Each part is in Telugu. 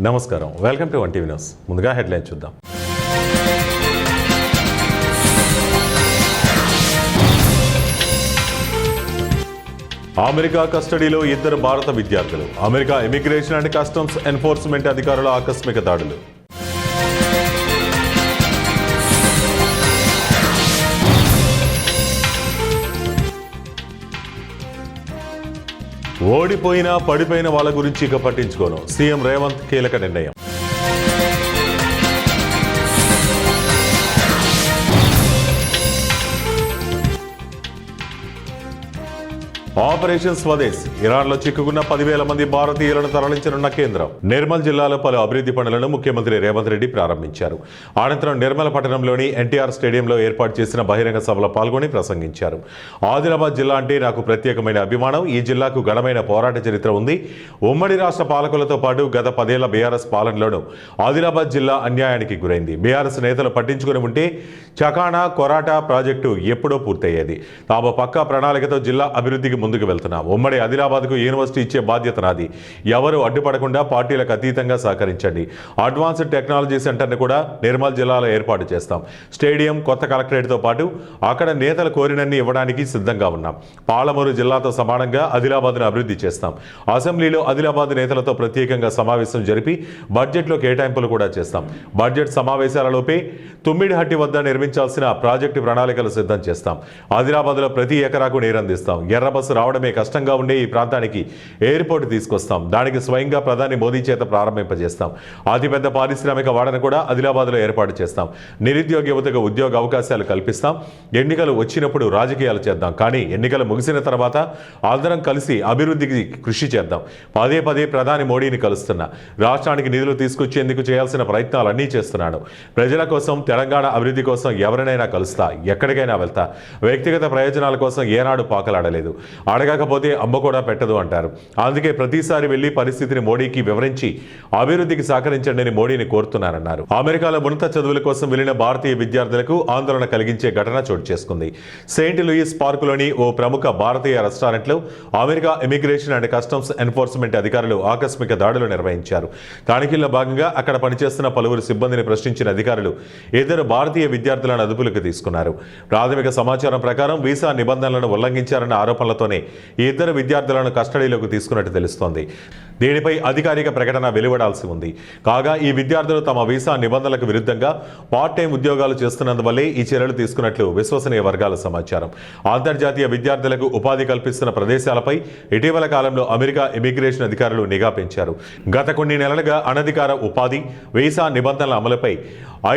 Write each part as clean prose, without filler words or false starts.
నమస్కారం, welcome to one TV news. ముందుగా హెడ్లైన్ చూద్దాం. అమెరికా కస్టడీలో 2 భారత విద్యార్థులు. America immigration and customs enforcement అధికారుల ఆకస్మిక దాడులు. ఓడిపోయినా పడిపోయిన వాళ్ళ గురించి ఇక పట్టించుకోను, సీఎం రేవంత్ కీలక నిర్ణయం. ఆపరేషన్ స్వదేశ్, ఇరాన్లో చిక్కుకున్న 10,000 మంది భారతీయులను తరలించనున్న కేంద్రం. నిర్మల్ జిల్లాలో పలు అభివృద్ధి పనులను ముఖ్యమంత్రి రేవంత్ రెడ్డి ప్రారంభించారు. అనంతరం నిర్మల్ పట్టణంలోని ఎన్టీఆర్ స్టేడియంలో ఏర్పాటు చేసిన బహిరంగ సభలో పాల్గొని ప్రసంగించారు. ఆదిలాబాద్ జిల్లా అంటే నాకు ప్రత్యేకమైన అభిమానం. ఈ జిల్లాకు ఘనమైన పోరాట చరిత్ర ఉంది. ఉమ్మడి రాష్ట్ర పాలకులతో పాటు గత 10 ఏళ్ల బీఆర్ఎస్ పాలనలోనూ ఆదిలాబాద్ జిల్లా అన్యాయానికి గురైంది. బీఆర్ఎస్ నేతలు పట్టించుకుని ఉంటే చకానా కొరాటా ప్రాజెక్టు ఎప్పుడో పూర్తయ్యేది. తాము పక్కా ప్రణాళికతో జిల్లా అభివృద్ధికి ముందుకు వెళ్తున్నాం. ఉమ్మడి ఆదిలాబాద్కు యూనివర్సిటీ ఇచ్చే బాధ్యత నాది. ఎవరు అడ్డుపడకుండా పార్టీలకు అతీతంగా సహకరించండి. అడ్వాన్స్డ్ టెక్నాలజీ సెంటర్ని కూడా నిర్మల్ జిల్లాలో ఏర్పాటు చేస్తాం. స్టేడియం, కొత్త కలెక్టరేట్తో పాటు అక్కడ నేతలు కోరినన్ని ఇవ్వడానికి సిద్ధంగా ఉన్నాం. పాలమూరు జిల్లాతో సమానంగా ఆదిలాబాద్ను అభివృద్ధి చేస్తాం. అసెంబ్లీలో ఆదిలాబాద్ నేతలతో ప్రత్యేకంగా సమావేశం జరిపి బడ్జెట్లో కేటాయింపులు కూడా చేస్తాం. బడ్జెట్ సమావేశాలలోపే తుమ్మిడిహట్టి వద్ద నిర్మించాల్సిన ప్రాజెక్టు ప్రణాళికలు సిద్ధం చేస్తాం. ఆదిలాబాద్లో ప్రతి ఎకరాకు నీరందిస్తాం. ఎర్ర బస్సు రావడమే కష్టంగా ఉండే ఈ ప్రాంతానికి ఎయిర్పోర్ట్ తీసుకొస్తాం. దానికి స్వయంగా ప్రధాని మోదీ చేత ప్రారంభింపజేస్తాం. అతిపెద్ద పారిశ్రామిక వాడను కూడా ఆదిలాబాద్లో ఏర్పాటు చేస్తాం. నిరుద్యోగ యువతకు ఉద్యోగ అవకాశాలు కల్పిస్తాం. ఎన్నికలు వచ్చినప్పుడు రాజకీయాలు చేద్దాం, కానీ ఎన్నికలు ముగిసిన తర్వాత అందరం కలిసి అభివృద్ధికి కృషి చేద్దాం. పదే పదే ప్రధాని మోడీని కలుస్తున్నా. రాష్ట్రానికి నిధులు తీసుకొచ్చేందుకు చేయాల్సిన ప్రయత్నాలన్నీ చేస్తున్నాను. ప్రజల కోసం, తెలంగాణ అభివృద్ధి కోసం ఎవరినైనా కలుస్తా, ఎక్కడికైనా వెళ్తా. వ్యక్తిగత ప్రయోజనాల కోసం ఏనాడు పాకలాడలేదు. అడగకపోతే అమ్మ కూడా పెట్టదు అంటారు. అందుకే ప్రతిసారి వెళ్లి పరిస్థితిని మోడీకి వివరించి అభివృద్ధికి సహకరించండి అని మోడీని కోరుతున్నారన్నారు. అమెరికాలో ఉన్నత చదువుల కోసం వెళ్లిన భారతీయ విద్యార్థులకు ఆందోళన కలిగించే ఘటన చోటు చేసుకుంది. సెయింట్ లూయిస్ పార్కులోని ఓ ప్రముఖ భారతీయ రెస్టారెంట్లో America immigration and customs enforcement అధికారులు ఆకస్మిక దాడులు నిర్వహించారు. తనిఖీల్లో భాగంగా అక్కడ పనిచేస్తున్న పలువురు సిబ్బందిని ప్రశ్నించిన అధికారులు 2 భారతీయ విద్యార్థులను అదుపులోకి తీసుకున్నారు. ప్రాథమిక సమాచారం ప్రకారం వీసా నిబంధనలను ఉల్లంఘించారన్న ఆరోపణలతోనే ఈ 2 విద్యార్థులను కస్టడీలోకి తీసుకున్నట్టు తెలుస్తోంది. దీనిపై అధికారిక ప్రకటన వెలువడాల్సి ఉంది. కాగా ఈ విద్యార్థులు తమ వీసా నిబంధనలకు విరుద్ధంగా పార్ట్ టైం ఉద్యోగాలు చేస్తున్నందువల్లే ఈ చర్యలు తీసుకున్నట్లు విశ్వసనీయ వర్గాల సమాచారం. అంతర్జాతీయ విద్యార్థులకు ఉపాధి కల్పిస్తున్న ప్రదేశాలపై ఇటీవల కాలంలో అమెరికా ఇమిగ్రేషన్ అధికారులు నిఘా పెంచారు. గత కొన్ని నెలలుగా అనధికార ఉపాధి, వీసా నిబంధనల అమలుపై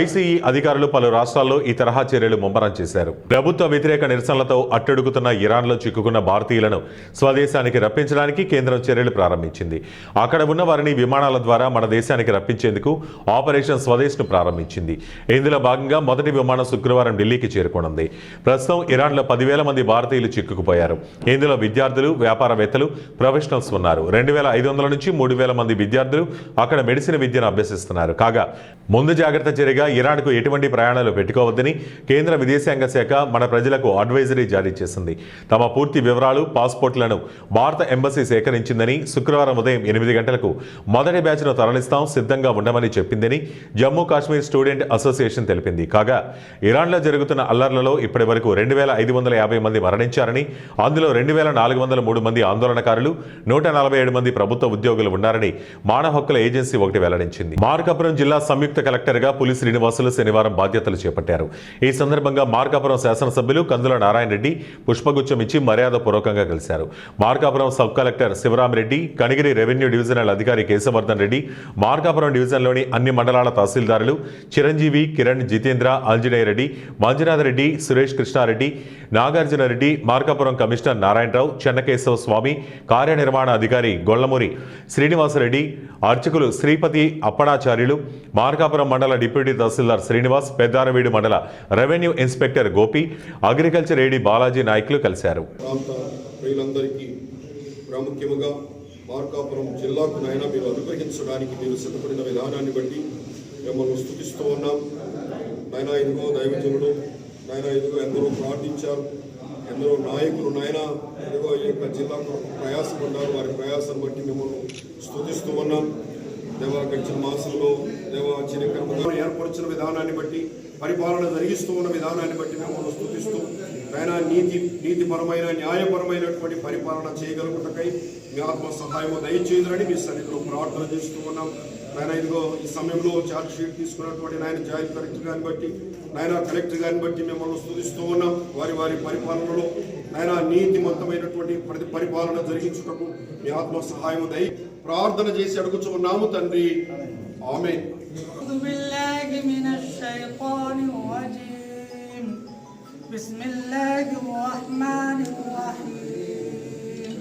ఐసీఈ అధికారులు పలు రాష్ట్రాల్లో ఈ తరహా చర్యలు ముమ్మరం చేశారు. ప్రభుత్వ వ్యతిరేక నిరసనలతో అట్టడుగుతున్న ఇరాన్లో చిక్కుకున్న భారతీయులను స్వదేశానికి రప్పించడానికి కేంద్రం చర్యలు ప్రారంభించింది. అక్కడ ఉన్న వారిని విమానాల ద్వారా మన దేశానికి రప్పించేందుకు ఆపరేషన్ స్వదేశ్ను ప్రారంభించింది. ఇందులో భాగంగా మొదటి విమానం శుక్రవారం ఢిల్లీకి చేరుకోనుంది. ప్రస్తుతం ఇరాన్లో 10,000 మంది భారతీయులు చిక్కుకుపోయారు. ఇందులో విద్యార్థులు, వ్యాపారవేత్తలు, ప్రొఫెషనల్స్ ఉన్నారు. 2,500 నుంచి 3,000 మంది విద్యార్థులు అక్కడ మెడిసిన్ విద్యను అభ్యసిస్తున్నారు. కాగా ముందు జాగ్రత్త చర్యగా ఇరాన్కు ఎటువంటి ప్రయాణాలు పెట్టుకోవద్దని కేంద్ర విదేశాంగ శాఖ మన ప్రజలకు అడ్వైజరీ జారీ చేసింది. తమ పూర్తి వివరాలు, పాస్పోర్ట్లను భారత ఎంబసీ సేకరించిందని, శుక్రవారం ఉదయం 8 గంటలకు మొదటి బ్యాచ్ను తరలిస్తాం, సిద్ధంగా ఉండమని చెప్పిందని జమ్మూ కాశ్మీర్ స్టూడెంట్ అసోసియేషన్ తెలిపింది. కాగా ఇరాన్లో జరుగుతున్న అల్లర్లలో ఇప్పటి వరకు 2,550 మంది మరణించారని, అందులో 2,403 మంది ఆందోళనకారులు, 147 మంది ప్రభుత్వ ఉద్యోగులు ఉన్నారని మానవ హక్కుల ఏజెన్సీ ఒకటి వెల్లడించింది. మార్కాపురం జిల్లా సంయుక్త కలెక్టర్గా పులి శ్రీనివాసులు శనివారం బాధ్యతలు చేపట్టారు. ఈ సందర్భంగా మార్కాపురం శాసనసభ్యులు కందుల నారాయణ రెడ్డి పుష్పగుచ్చం ఇచ్చి మర్యాదపూర్వకంగా కలిశారు. Markapuram sub collector Sivaramireddy, Kanigiri revenue divisional అధికారి కేశవర్ధన్ రెడ్డి, మార్కాపురం డివిజన్లోని అన్ని మండలాల తహసీల్దారులు చిరంజీవి, కిరణ్, జితేంద్ర, ఆంజనేయ రెడ్డి, మంజునాథ్ రెడ్డి, సురేష్ కృష్ణారెడ్డి, నాగార్జున రెడ్డి, మార్కాపురం కమిషనర్ నారాయణరావు, చెన్నకేశవ స్వామి, కార్యనిర్వహణ అధికారి గొల్లమూరి శ్రీనివాసరెడ్డి, అర్చకులు శ్రీపతి అప్పడాచార్యులు, మార్కాపురం మండల డిప్యూటీ తహసీల్దార్ శ్రీనివాస్, పెద్దారవీడు మండల రెవెన్యూ ఇన్స్పెక్టర్ గోపి, అగ్రికల్చర్ ఏడీ బాలాజీ నాయకులు కలిశారు. ప్రాముఖ్యముగా మార్కాపురం జిల్లాకు నైనా మీరు అనుగ్రహించడానికి మీరు సిద్ధపడిన విధానాన్ని బట్టి మిమ్మల్ని స్తుతిస్తూ ఉన్నాం. నాయన ఇదిగో దైవజనుడు, నాయన ఇదిగో ఎందరో ప్రార్థించారు, ఎందరో నాయకులు నాయన ఇదిగో ఈ యొక్క జిల్లాకు ప్రయాసపడ్డారు. వారి ప్రయాసాన్ని బట్టి మిమ్మల్ని స్తుతిస్తూ ఉన్నాం. దేవా గడిచిన మాసంలో దేవా చిరకరముగా ఏర్పరిచిన విధానాన్ని బట్టి పరిపాలన జరిగిస్తూ ఉన్న విధానాన్ని బట్టి మిమ్మల్ని స్తుతిస్తూ ఆయన నీతిపరమైన న్యాయపరమైనటువంటి పరిపాలన చేయగలుగుటకై మీ ఆత్మ సహాయము దయచేయుదని మీ సన్నిధిలో ప్రార్థన చేస్తూ ఉన్నాం. ఆయన ఇదిగో ఈ సమయంలో ఛార్జ్ షీట్ తీసుకున్నటువంటి నాయన జాయింట్ కలెక్టర్ గారిని బట్టి నాయన కలెక్టర్ గారిని బట్టి మిమ్మల్ని స్తుతిస్తూ ఉన్నాం. వారి పరిపాలనలో నాయన నీతిమంతమైనటువంటి ప్రతి పరిపాలన జరిగించుటకు మీ ఆత్మ సహాయము దయ ప్రార్థన చేసి అడుగుచూ ఉన్నాము తండ్రి. ఆమేన్. بسم الله الرحمن الرحيم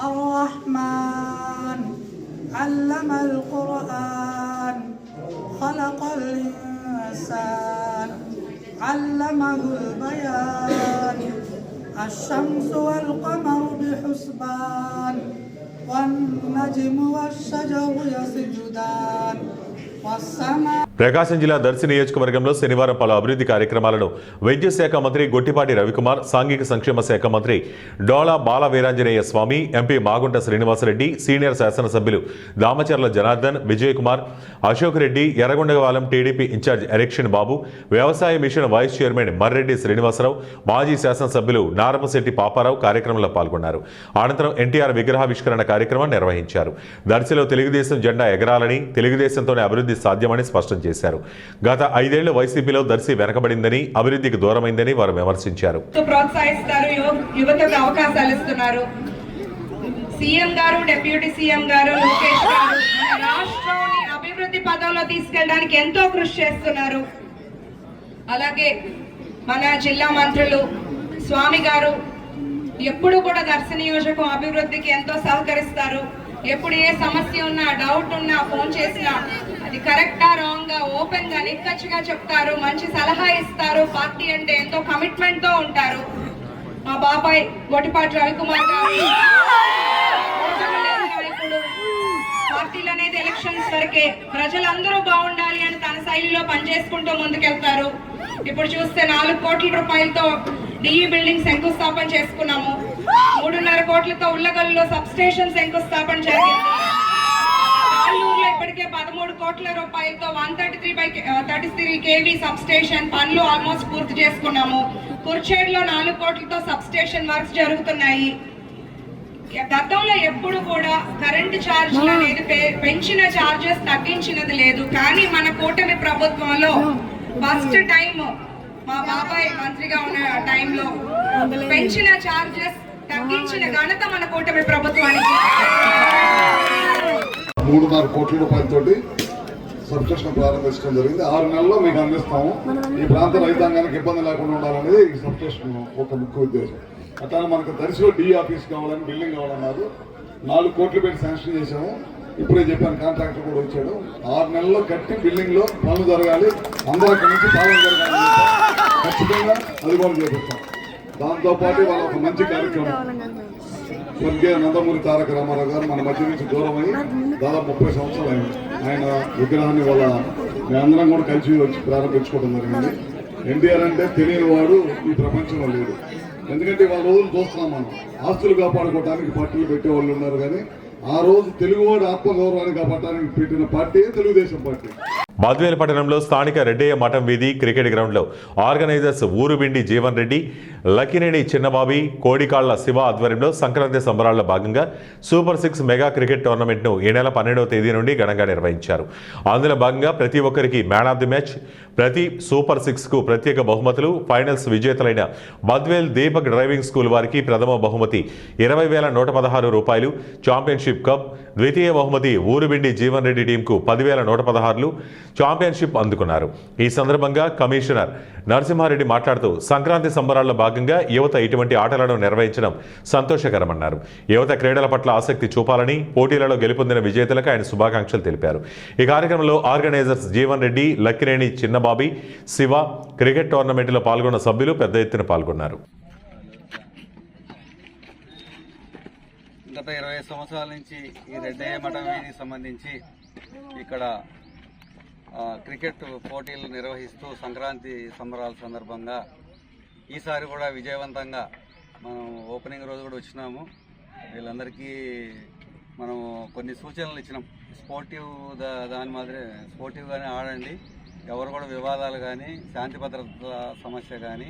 الرحمن علم القرآن خلق الإنسان علمه البيان الشمس والقمر بحسبان والنجم والشجر يسجدان والسماء. ప్రకాశం జిల్లా దర్శి నియోజకవర్గంలో శనివారం పలు అభివృద్ధి కార్యక్రమాలను వైద్య శాఖ మంత్రి గొట్టిపాటి రవికుమార్, సాంఘిక సంక్షేమ శాఖ మంత్రి డోలా బాల వీరాంజనేయ స్వామి, ఎంపీ మాగుంట శ్రీనివాసరెడ్డి, సీనియర్ శాసనసభ్యులు దామచర్ల జనార్దన్, విజయ్ కుమార్, అశోక్ రెడ్డి, ఎర్రగొండవాలం టీడీపీ ఇన్ఛార్జ్ ఎలక్షన్ బాబు, వ్యవసాయ mission vice chairman Marreddy Srinivasarao, మాజీ శాసనసభ్యులు నారపశెట్టి పాపారావు కార్యక్రమంలో పాల్గొన్నారు. అనంతరం ఎన్టీఆర్ విగ్రహావిష్కరణ కార్యక్రమం నిర్వహించారు. దర్శిలో తెలుగుదేశం జెండా ఎగరాలని, తెలుగుదేశంతోనే అభివృద్ధి సాధ్యమని స్పష్టం చేశారు. గత 5 ఏళ్లు వైసీపీలో దర్శి వెనకబడిందని, అభివృద్ధికి దూరమైందని వారు విమర్శించారు. ప్రోత్సహిస్తారు, యువతకు అవకాశాలు ఇస్తున్నారు. సీఎం గారు, డిప్యూటీ సీఎం గారు, లోకేష్ గారు మన రాష్ట్రాన్ని అభివృద్ధి పదంలో తీసుకెళ్ళడానికి ఎంతో కృషి చేస్తున్నారు. అలాగే మన జిల్లా మంత్రులు స్వామి గారు ఎప్పుడు కూడా దర్శి నియోజకం అభివృద్ధికి ఎంతో సహకరిస్తారు. ఎప్పుడు ఏ సమస్య ఉన్నా, డౌట్ ఉన్నా ఫోన్ చేసినా అది కరెక్టా రాంగ్ గా ఓపెన్ గా నిక్కచ్చిగా చెప్తారు, మంచి సలహా ఇస్తారు. పార్టీ అంటే ఎంతో కమిట్మెంట్ తో ఉంటారు. మా బాబాయ్ గొట్టిపాటి రవికుమార్ గారు నాయకుడు. పార్టీలు అనేది ఎలక్షన్స్ వరకే, ప్రజలందరూ బాగుండాలి అని తన శైలిలో పనిచేసుకుంటూ ముందుకెళ్తారు. ఇప్పుడు చూస్తే 4 కోట్ల రూపాయలతో డిఈ బిల్డింగ్ శంకుస్థాపన చేసుకున్నాము. 3.5 కోట్లతో ఉల్లగల్లులో సబ్ స్టేషన్ శంకుస్థాపన జరిగింది. తాళ్ళూరులో ఇప్పటికే 13 కోట్ల రూపాయలతో 133 కేవీ సబ్ స్టేషన్ పనులు ఆల్మోస్ట్ పూర్తి చేసుకున్నాము. కుర్చేడులో 4 కోట్లతో సబ్ స్టేషన్ వర్క్స్ జరుగుతున్నాయి. గతంలో ఎప్పుడు కూడా కరెంటు ఛార్జీలు అనేది పెంచిన ఛార్జెస్ తగ్గించినది లేదు. కానీ మన కూటమి ప్రభుత్వంలో ఫస్ట్ టైం మా బాబాయ్ మంత్రిగా ఉన్న టైంలో పెంచిన ఛార్జెస్ తగ్గించిన ఘనత మన కూటమి ప్రభుత్వానికి. 3.5 కోట్ల రూపాయలతోటి సబ్స్టేషన్ ప్రారంభించడం జరిగింది. 6 నెలల్లో మీకు అందిస్తాము. ఈ ప్రాంత రైతాంగానికి ఇబ్బంది లేకుండా ఉండాలనేది ఈ సబ్స్టేషన్ ఒక ముఖ్య ఉద్దేశం. అట్లా మనకు దర్శిలో డి ఆఫీస్ కావాలని, బిల్డింగ్ కావాలన్నారు. 4 కోట్లు పెట్టి శాంక్షన్ చేశాము. ఇప్పుడే చెప్పాను, కాంట్రాక్టర్ కూడా వచ్చాడు. 6 నెలల్లో కట్టి బిల్డింగ్ లో పనులు జరగాలి, అందరూ అక్కడి నుంచి పాలన జరగాలి. ఖచ్చితంగా అది కూడా చేపిస్తాం. దాంతోపాటు వాళ్ళ ఒక మంచి కార్యక్రమం, స్వర్గీయ నందమూరి తారక రామారావు గారు మన మధ్య నుంచి దూరమై దాదాపు 30 సంవత్సరాలు అయింది. ఆయన విగ్రహాన్ని వాళ్ళ మేమందరం కూడా కలిసి వచ్చి ప్రారంభించుకోవడం జరిగింది. ఎన్టీఆర్ అంటే తెలియని వాడు ఈ ప్రపంచంలో లేడు. ఎందుకంటే వాళ్ళ రోజులు చూస్తున్నాం మనం. ఆస్తులు కాపాడుకోవడానికి పార్టీలు పెట్టేవాళ్ళు ఉన్నారు, కానీ ఆ రోజు తెలుగువాడు ఆత్మగౌరవాన్ని కాపాడడానికి పెట్టిన పార్టీ తెలుగుదేశం పార్టీ. బద్వేల్ పట్టణంలో స్థానిక రెడ్డయ్య మఠం వీధి క్రికెట్ గ్రౌండ్లో ఆర్గనైజర్స్ ఊరుబిండి జీవన్ రెడ్డి, లక్కినేని చిన్నబాబి, కోడికాళ్ల శివ ఆధ్వర్యంలో సంక్రాంతి సంబరాల్లో భాగంగా సూపర్ 6 మెగా క్రికెట్ టోర్నమెంట్ను ఈ నెల 12వ తేదీ నుండి ఘనంగా నిర్వహించారు. అందులో భాగంగా ప్రతి ఒక్కరికి మ్యాన్ ఆఫ్ ది మ్యాచ్, ప్రతి సూపర్ 6కు ప్రత్యేక బహుమతులు, ఫైనల్స్ విజేతలైన బద్వేల్ దీపక్ డ్రైవింగ్ స్కూల్ వారికి ప్రథమ బహుమతి 20,116 రూపాయలు, ఛాంపియన్షిప్ కప్, ద్వితీయ బహుమతి ఊరుబిండి జీవన్ రెడ్డి టీంకు 10,116 ఛాంపియన్షిప్ అందుకున్నారు. ఈ సందర్భంగా కమిషనర్ నరసింహారెడ్డి మాట్లాడుతూ సంక్రాంతి సంబరాల్లో భాగంగా యువత ఇటువంటి ఆటలను నిర్వహించడం సంతోషకరమన్నారు. యువత క్రీడల పట్ల ఆసక్తి చూపాలని, పోటీలలో గెలుపొందిన విజేతలకు ఆయన శుభాకాంక్షలు తెలిపారు. ఈ కార్యక్రమంలో ఆర్గనైజర్స్ జీవన్ రెడ్డి, లక్కినేని చిన్నబాబి, శివ, క్రికెట్ టోర్నమెంట్లో పాల్గొన్న సభ్యులు పెద్ద ఎత్తున పాల్గొన్నారు. గత 20 సంవత్సరాల నుంచి ఈ రెడ్డయ్య మఠం వీధికి సంబంధించి ఇక్కడ క్రికెట్ పోటీలు నిర్వహిస్తూ సంక్రాంతి సంబరాల సందర్భంగా ఈసారి కూడా విజయవంతంగా మనం ఓపెనింగ్ రోజు కూడా వచ్చినాము. వీళ్ళందరికీ మనము కొన్ని సూచనలు ఇచ్చినాం. దాని మాదిరి స్పోర్టివ్గానే ఆడండి, ఎవరు కూడా వివాదాలు కానీ శాంతి భద్రతల సమస్య కానీ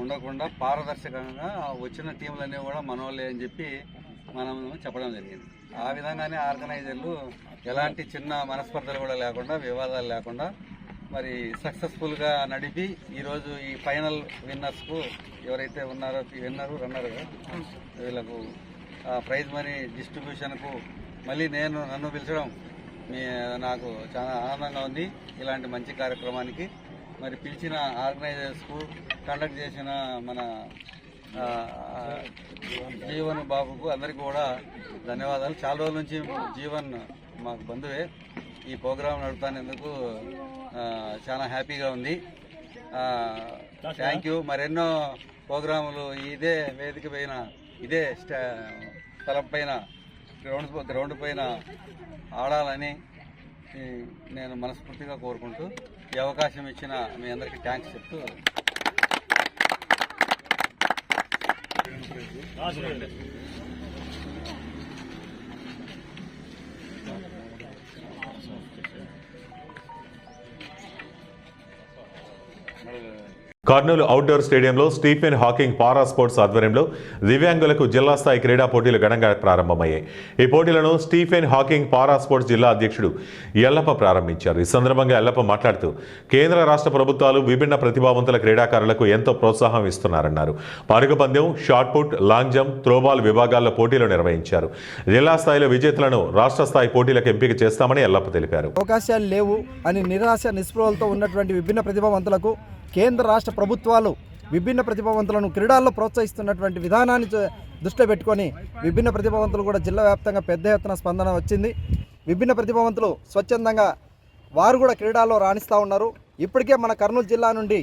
ఉండకుండా పారదర్శకంగా వచ్చిన టీంలన్నీ కూడా మనోళ్ళే అని చెప్పి మనం చెప్పడం జరిగింది. ఆ విధంగానే ఆర్గనైజర్లు ఎలాంటి చిన్న మనస్పర్ధలు కూడా లేకుండా, వివాదాలు లేకుండా మరి సక్సెస్ఫుల్గా నడిపి ఈరోజు ఈ ఫైనల్ విన్నర్స్కు ఎవరైతే ఉన్నారో విన్నరు రన్నరుగా వీళ్ళకు ప్రైజ్ మనీ డిస్ట్రిబ్యూషన్కు మళ్ళీ నన్ను పిలిచడం నాకు చాలా ఆనందంగా ఉంది. ఇలాంటి మంచి కార్యక్రమానికి మరి పిలిచిన ఆర్గనైజర్స్కు, కండక్ట్ చేసిన మన జీవన్ బాబుకు అందరికీ కూడా ధన్యవాదాలు. చాలా రోజుల నుంచి జీవన్ మాకు బంధువే. ఈ ప్రోగ్రాం నడుపుతానేందుకు చాలా హ్యాపీగా ఉంది. Thank you. మరెన్నో ప్రోగ్రాములు ఇదే వేదిక పైన, ఇదే స్థలం పైన, గ్రౌండ్ పైన ఆడాలని నేను మనస్ఫూర్తిగా కోరుకుంటూ ఈ అవకాశం ఇచ్చిన మీ అందరికీ థ్యాంక్స్ చెప్తూ కర్నూలు అవుట్డోర్ స్టేడియంలో స్టీఫెన్ హాకింగ్ పారా స్పోర్ట్స్ ఆధ్వర్యంలో దివ్యాంగులకు జిల్లా స్థాయి క్రీడా పోటీలు ఘనంగా ప్రారంభమయ్యాయి. ఈ పోటీలను స్టీఫెన్ హాకింగ్ పారా స్పోర్ట్స్ జిల్లా అధ్యక్షుడు ఎల్లప్ప ప్రారంభించారు. ఈ సందర్భంగా ఎల్లప్ప మాట్లాడుతూ కేంద్ర రాష్ట్ర ప్రభుత్వాలు విభిన్న ప్రతిభావంతుల క్రీడాకారులకు ఎంతో ప్రోత్సాహం ఇస్తున్నారన్నారు. పరుగు పందెం, shot put, long jump, throwball విభాగాల్లో పోటీలు నిర్వహించారు. జిల్లా స్థాయిలో విజేతలను రాష్ట్ర స్థాయి పోటీలకు ఎంపిక చేస్తామని ఎల్లప్ప తెలిపారు. అవకాశాలు లేవు అని నిరాశ నిస్పృహలతో ఉన్నటువంటి విభిన్న ప్రతిభావంతులకు కేంద్ర రాష్ట్ర ప్రభుత్వాలు విభిన్న ప్రతిభావంతులను క్రీడల్లో ప్రోత్సహిస్తున్నటువంటి విధానాన్ని దృష్టిలో పెట్టుకొని విభిన్న ప్రతిభావంతులు కూడా జిల్లా వ్యాప్తంగా పెద్ద ఎత్తున స్పందన వచ్చింది. విభిన్న ప్రతిభావంతులు స్వచ్ఛందంగా వారు కూడా క్రీడల్లో రాణిస్తూ ఉన్నారు. ఇప్పటికే మన కర్నూలు జిల్లా నుండి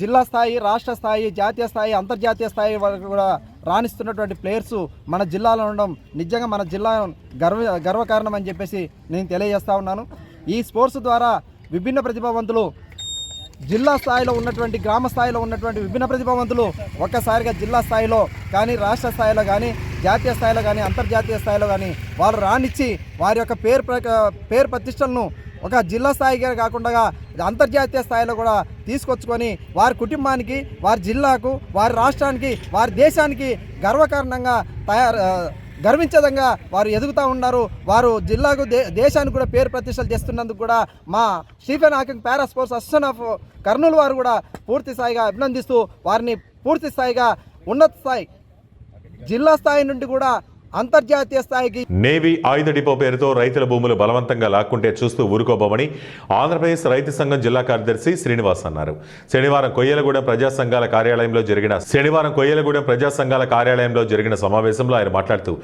జిల్లా స్థాయి, రాష్ట్ర స్థాయి, జాతీయ స్థాయి, అంతర్జాతీయ స్థాయి వరకు కూడా రాణిస్తున్నటువంటి ప్లేయర్స్ మన జిల్లాలో ఉండడం నిజంగా మన జిల్లా గర్వకారణం అని చెప్పేసి నేను తెలియజేస్తూ ఉన్నాను. ఈ స్పోర్ట్స్ ద్వారా విభిన్న ప్రతిభావంతులు జిల్లా స్థాయిలో ఉన్నటువంటి, గ్రామ స్థాయిలో ఉన్నటువంటి విభిన్న ప్రతిభావంతులు ఒక్కసారిగా జిల్లా స్థాయిలో కానీ, రాష్ట్ర స్థాయిలో కానీ, జాతీయ స్థాయిలో కానీ, అంతర్జాతీయ స్థాయిలో కానీ వాళ్ళు రాణించి వారి యొక్క పేరు ప్రతిష్టలను ఒక జిల్లా స్థాయిగా కాకుండా అంతర్జాతీయ స్థాయిలో కూడా తీసుకొచ్చుకొని వారి కుటుంబానికి, వారి జిల్లాకు, వారి రాష్ట్రానికి, వారి దేశానికి గర్వకారణంగా గర్వించదంగా వారు ఎదుగుతూ ఉన్నారు. వారు జిల్లాకు, దేశానికి కూడా పేరు ప్రతిష్టలు చేస్తున్నందుకు కూడా మా Stephen Hawking para sports association of Kurnool వారు కూడా పూర్తి స్థాయిగా అభినందిస్తూ వారిని పూర్తి స్థాయిగా ఉన్నత స్థాయి, జిల్లా స్థాయి నుండి కూడా అంతర్జాతీయ స్థాయికి. నేవీ ఆయుధ డిపో పేరుతో రైతుల భూములు బలవంతంగా లాక్కుంటే చూస్తూ ఊరుకోబోమని ఆంధ్రప్రదేశ్ రైతు సంఘం జిల్లా కార్యదర్శి శ్రీనివాస్ అన్నారు. శనివారం కొయ్యలగూడెం ప్రజా సంఘాల కార్యాలయంలో జరిగిన సమావేశంలో ఆయన మాట్లాడుతూ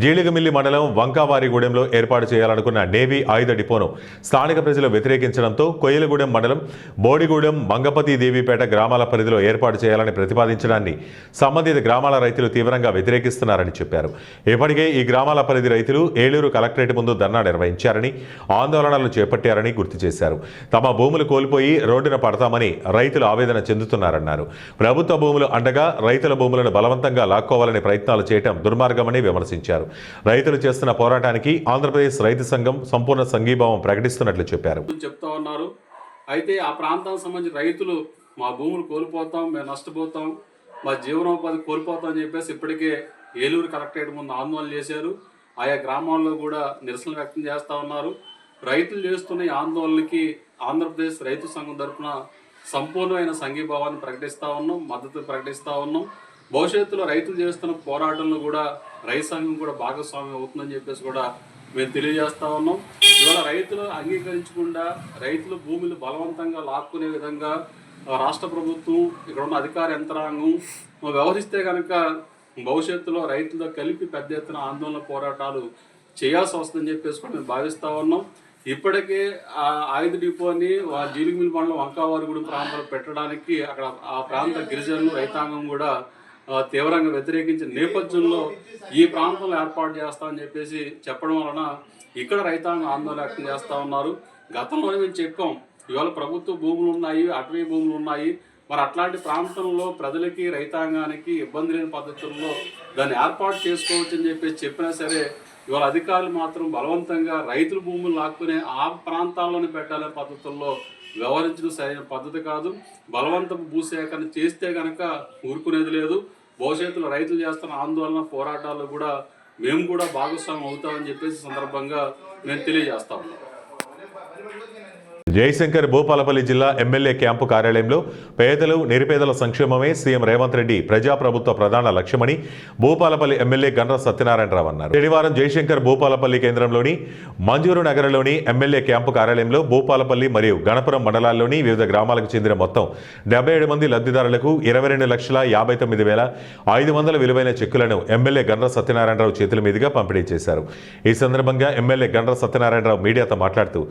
జీలిగమిల్లి మండలం వంకావారిగూడెంలో ఏర్పాటు చేయాలనుకున్న నేవీ ఆయుధ డిపోను స్థానిక ప్రజలు వ్యతిరేకించడంతో కొయ్యలగూడెం మండలం బోడిగూడెం, మంగపతి దేవిపేట గ్రామాల పరిధిలో ఏర్పాటు చేయాలని ప్రతిపాదించడాన్ని సంబంధిత గ్రామాల రైతులు తీవ్రంగా వ్యతిరేకిస్తున్నారని చెప్పారు. ఇప్పటికే ఈ గ్రామాల పరిధి రైతులు ఏలూరు కలెక్టరేట్ ముందు ధర్నా నిర్వహించారని, ఆందోళనలు చేపట్టారని గుర్తు చేశారు. తమ భూములు కోల్పోయి రోడ్డున పడతామని రైతులు ఆవేదన చెందుతున్నారన్నారు. ప్రభుత్వ భూములు అండగా రైతుల భూములను బలవంతంగా లాక్కోవాలని ప్రయత్నాలు చేయడం దుర్మార్గమని విమర్శించారు. రైతులు చేస్తున్న పోరాటానికి ఆంధ్రప్రదేశ్ రైతు సంఘం సంపూర్ణ సంఘీభావం ప్రకటిస్తున్నట్లు చెప్పారు. అయితే ఆ ప్రాంతానికి సంబంధించిన రైతులు మా భూములు కోల్పోతాం, మేము నష్టపోతాం, మా జీవనోపాధి కోల్పోతాం అని చెప్పేసి ఇప్పటికే ఏలూరు కలెక్టరేట్ ముందు ఆందోళన చేశారు. ఆయా గ్రామాల్లో కూడా నిరసన వ్యక్తం చేస్తూ ఉన్నారు. రైతులు చేస్తున్న ఈ ఆందోళనకి ఆంధ్రప్రదేశ్ రైతు సంఘం తరఫున సంపూర్ణమైన సంఘీభావాన్ని ప్రకటిస్తూ ఉన్నాం, మద్దతు ప్రకటిస్తూ ఉన్నాం. భవిష్యత్తులో రైతులు చేస్తున్న పోరాటంలో కూడా రైతు సంఘం కూడా భాగస్వామ్యం అవుతుందని చెప్పేసి కూడా మేము తెలియజేస్తూ ఉన్నాం. ఇవాళ రైతులు అంగీకరించకుండా రైతుల భూములు బలవంతంగా లాక్కునే విధంగా రాష్ట్ర ప్రభుత్వం, ఇక్కడ ఉన్న అధికార యంత్రాంగం వ్యవహరిస్తే కనుక భవిష్యత్తులో రైతులతో కలిపి పెద్ద ఎత్తున ఆందోళన పోరాటాలు చేయాల్సి వస్తుందని చెప్పేసి మేము భావిస్తూ ఉన్నాం. ఇప్పటికే ఆ ఆయుధ డిపోని జీలిగిమిల్లి మండలం వంకావారిగూడెం ప్రాంతంలో పెట్టడానికి అక్కడ ఆ ప్రాంత గిరిజనులు, రైతాంగం కూడా తీవ్రంగా వ్యతిరేకించిన నేపథ్యంలో ఈ ప్రాంతంలో ఏర్పాటు చేస్తామని చెప్పేసి చెప్పడం వలన ఇక్కడ రైతాంగం ఆందోళన వ్యక్తం చేస్తూ ఉన్నారు. గతంలోనే మేము చెప్పాం, ఇవాళ ప్రభుత్వ భూములు ఉన్నాయి, అటవీ భూములు ఉన్నాయి, మరి అట్లాంటి ప్రాంతంలో ప్రజలకి, రైతాంగానికి ఇబ్బంది లేని పద్ధతుల్లో దాన్ని ఏర్పాటు చేసుకోవచ్చు అని చెప్పేసి చెప్పినా సరే ఇవాళ అధికారులు మాత్రం బలవంతంగా రైతుల భూములు లాక్కునే ఆ ప్రాంతాల్లోనే పెట్టాలనే పద్ధతుల్లో వ్యవహరించడం సరైన పద్ధతి కాదు. బలవంతపు భూసేకరణ చేస్తే కనుక ఊరుకునేది లేదు. భవిష్యత్తులో రైతులు చేస్తున్న ఆందోళన పోరాటాల్లో కూడా మేము కూడా భాగస్వామ్యం అవుతామని చెప్పేసి సందర్భంగా నేను తెలియజేస్తా ఉన్నాను. జయశంకర్ భూపాలపల్లి జిల్లా ఎమ్మెల్యే క్యాంపు కార్యాలయంలో పేదలు నిరుపేదల సంక్షేమమే సీఎం రేవంత్ రెడ్డి ప్రజాప్రభుత్వ ప్రధాన లక్ష్యమని భూపాలపల్లి ఎమ్మెల్యే గండ్ర సత్యనారాయణరావు అన్నారు. శనివారం జయశంకర్ భూపాలపల్లి కేంద్రంలోని మంజూరు నగరంలోని ఎమ్మెల్యే క్యాంపు కార్యాలయంలో భూపాలపల్లి మరియు గణపురం మండలాల్లోని వివిధ గ్రామాలకు చెందిన మొత్తం 77 మంది లబ్ధిదారులకు 22,59,500 విలువైన చెక్కులను ఎమ్మెల్యే గండ్ర సత్యనారాయణరావు చేతుల మీదుగా పంపిణీ చేశారు. ఈ సందర్భంగా ఎమ్మెల్యే గండ్ర సత్యనారాయణరావు మీడియాతో మాట్లాడుతూ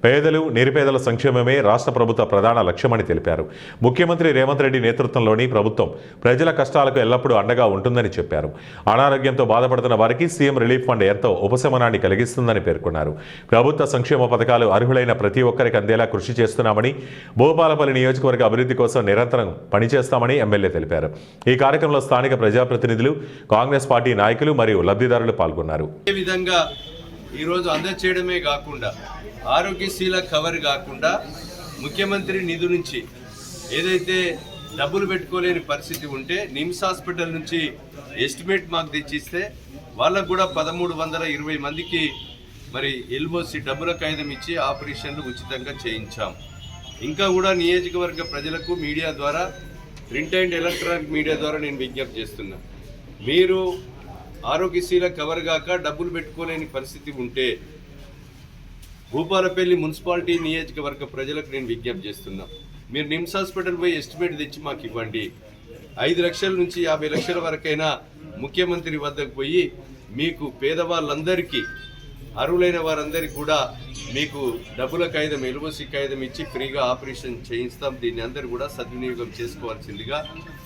పేదలు నిరుపేదల సంక్షేమమే రాష్ట్ర ప్రభుత్వ ప్రధాన లక్ష్యమని తెలిపారు. ముఖ్యమంత్రి రేవంత్ రెడ్డి నేతృత్వంలోని ప్రభుత్వం ప్రజల కష్టాలకు ఎల్లప్పుడూ అండగా ఉంటుందని చెప్పారు. అనారోగ్యంతో బాధపడుతున్న వారికి సీఎం రిలీఫ్ ఫండ్ ఎంతో ఉపశమనాన్ని కలిగిస్తుందని పేర్కొన్నారు. ప్రభుత్వ సంక్షేమ పథకాలు అర్హులైన ప్రతి ఒక్కరికి అందేలా కృషి చేస్తున్నామని, భూపాలపల్లి నియోజకవర్గ అభివృద్ధి కోసం నిరంతరం పనిచేస్తామని ఎమ్మెల్యే తెలిపారు. ఈ కార్యక్రమంలో స్థానిక ప్రజాప్రతినిధులు, కాంగ్రెస్ పార్టీ నాయకులు మరియు లబ్ధిదారులు పాల్గొన్నారు. ఈరోజు అందచేయడమే కాకుండా ఆరోగ్యశీల కవర్ కాకుండా ముఖ్యమంత్రి నిధి నుంచి ఏదైతే డబ్బులు పెట్టుకోలేని పరిస్థితి ఉంటే నిమ్స్ హాస్పిటల్ నుంచి ఎస్టిమేట్ మాకు తెచ్చిస్తే వాళ్ళకు కూడా 1320 మందికి మరి ఎల్ఓసి డబ్బుల కాగితం ఇచ్చి ఆపరేషన్లు ఉచితంగా చేయించాం. ఇంకా కూడా నియోజకవర్గ ప్రజలకు మీడియా ద్వారా, ప్రింట్ అండ్ ఎలక్ట్రానిక్ మీడియా ద్వారా నేను విజ్ఞప్తి చేస్తున్నా, మీరు ఆరోగ్యశీల కవర్ కాక డబ్బులు పెట్టుకోలేని పరిస్థితి ఉంటే భూపాలపల్లి మున్సిపాలిటీ నియోజకవర్గ ప్రజలకు నేను విజ్ఞప్తి చేస్తున్నా, మీరు నిమ్స్ హాస్పిటల్ పోయి ఎస్టిమేట్ తెచ్చి మాకు ఇవ్వండి. 5 లక్షల నుంచి 50 లక్షల వరకైనా ముఖ్యమంత్రి వద్దకు పోయి మీకు పేదవాళ్ళందరికీ, అర్హులైన వారందరికీ కూడా మీకు డబ్బుల కాగితం, ఎల్ఓసి కాగితం ఇచ్చి ఫ్రీగా ఆపరేషన్ చేయిస్తాం. దీన్ని అందరూ కూడా సద్వినియోగం చేసుకోవాల్సిందిగా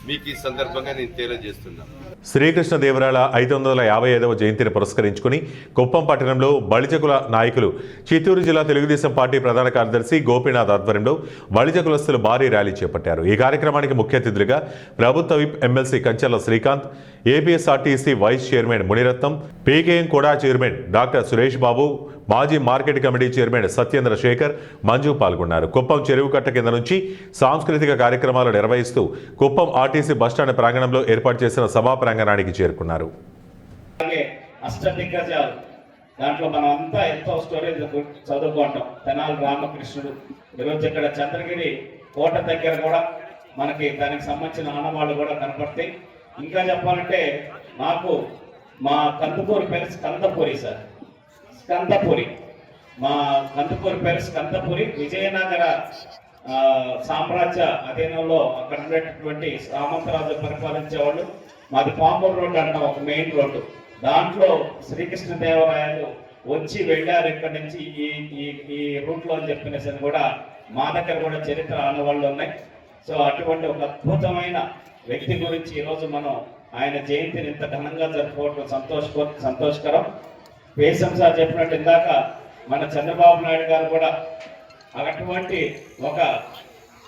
మీకు ఈ సందర్భంగా నేను తెలియజేస్తున్నాను. శ్రీకృష్ణదేవరాయల 555వ జయంతిని పురస్కరించుకుని కుప్పం పట్టణంలో బలిజకుల నాయకులు, చిత్తూరు జిల్లా తెలుగుదేశం పార్టీ ప్రధాన కార్యదర్శి గోపీనాథ్ ఆధ్వర్యంలో బలిజకులస్తులు భారీ ర్యాలీ చేపట్టారు. ఈ కార్యక్రమానికి ముఖ్య అతిథులుగా ప్రభుత్వ whip MLC Kanchela Srikanth, APSRTC vice chairman Muniratnam, PKM కూడా చైర్మన్ డాక్టర్ సురేష్ బాబు, మాజీ market committee chairman Satyendra Sekhar, Manju పాల్గొన్నారు. కుప్పం చెరువు కట్ట కింద నుంచి సాంస్కృతిక కార్యక్రమాలు నిర్వహిస్తూ కుప్పం ఆర్టీసీ బస్టాండ్ ప్రాంగణంలో ఏర్పాటు చేసిన సభా ప్రాంగణానికి చేరుకున్నారు. అష్టదిగ్గజాలు దాంట్లో మనం అంతా ఎంతో స్టోరేజ్ చదువుకుంటాం. తెనాలి రామకృష్ణుడు, ఈరోజు ఇక్కడ చంద్రగిరి కోట దగ్గర కూడా మనకి దానికి సంబంధించిన ఆనవాళ్ళు కూడా కనపడతాయి. ఇంకా చెప్పాలంటే నాకు మా కందుకూరు పేరు స్కందపూరి సార్, స్కందపూరి, మా కందుకూరు పేరు స్కందపూరి. విజయనగర సామ్రాజ్య అధీనంలో అక్కడ ఉండేటటువంటి సామంతరాజు పరిపాలించేవాళ్ళు. మాది పామూరు రోడ్డు అంటాం, ఒక మెయిన్ రోడ్డు. దాంట్లో శ్రీకృష్ణదేవరాయలు వచ్చి వెళ్ళారు ఇక్కడి నుంచి ఈ రూట్లో అని చెప్పినేసి కూడా మా దగ్గర కూడా చరిత్ర ఆనవాళ్ళు ఉన్నాయి. సో అటువంటి ఒక అద్భుతమైన వ్యక్తి గురించి ఈరోజు మనం ఆయన జయంతిని ఇంత ఘనంగా జరుపుకోవడం సంతోషకరం. పేసం సార్ చెప్పినట్టు ఇందాక మన చంద్రబాబు నాయుడు గారు కూడా అటువంటి ఒక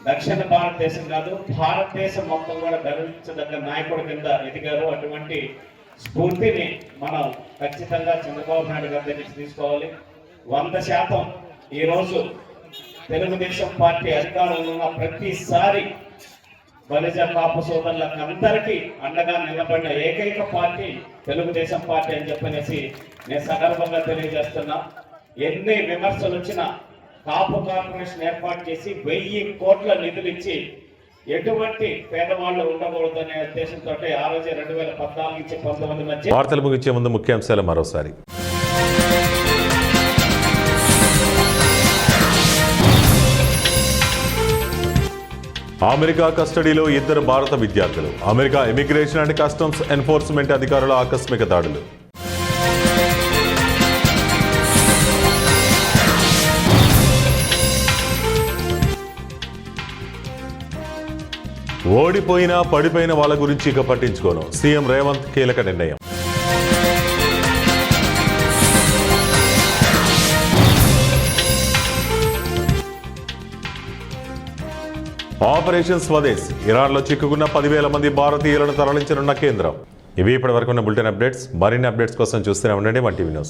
దక్షిణ భారతదేశం కాదు, భారతదేశం మొత్తం కూడా గర్వించదగ్గ నాయకుడి కింద ఎదిగారు. అటువంటి స్ఫూర్తిని మనం ఖచ్చితంగా చంద్రబాబు నాయుడు గారి దగ్గర తీసుకోవాలి. 100% ఈరోజు తెలుగుదేశం పార్టీ అధికారంలో ఉన్న ప్రతిసారి బలిజ కాపు సోదరులకు అందరికీ అండగా నిలబడిన ఏకైక పార్టీ తెలుగుదేశం పార్టీ అని చెప్పనేసి నేను సందర్భంగా తెలియజేస్తున్నా. ఎన్ని విమర్శలు వచ్చినా కాపు కార్పొరేషన్ ఏర్పాటు చేసి 1000 కోట్ల నిధులు ఇచ్చి ఎటువంటి పేదవాళ్ళు ఉండకూడదనే ఉద్దేశంతో ఆ రోజు 2014 నుంచి 19 మధ్య. వార్తలు ముగించే ముందు ముఖ్యాంశాలు మరోసారి. అమెరికా కస్టడీలో 2 భారత విద్యార్థులు. America immigration and customs enforcement అధికారుల ఆకస్మిక దాడులు. ఓడిపోయినా పడిపోయిన వాళ్ళ గురించి ఇక పట్టించుకోను, సీఎం రేవంత్ కీలక నిర్ణయం. ఆపరేషన్ స్వదేశ్, ఇరాన్లో చిక్కుకున్న 10,000 మంది భారతీయులను తరలించనున్న కేంద్రం. ఇవి ఇప్పటి వరకు ఉన్న బులెటిన్ అప్డేట్స్. మరిన్ని అప్డేట్స్ కోసం చూస్తూనే ఉండండి వన్ టీవీ న్యూస్.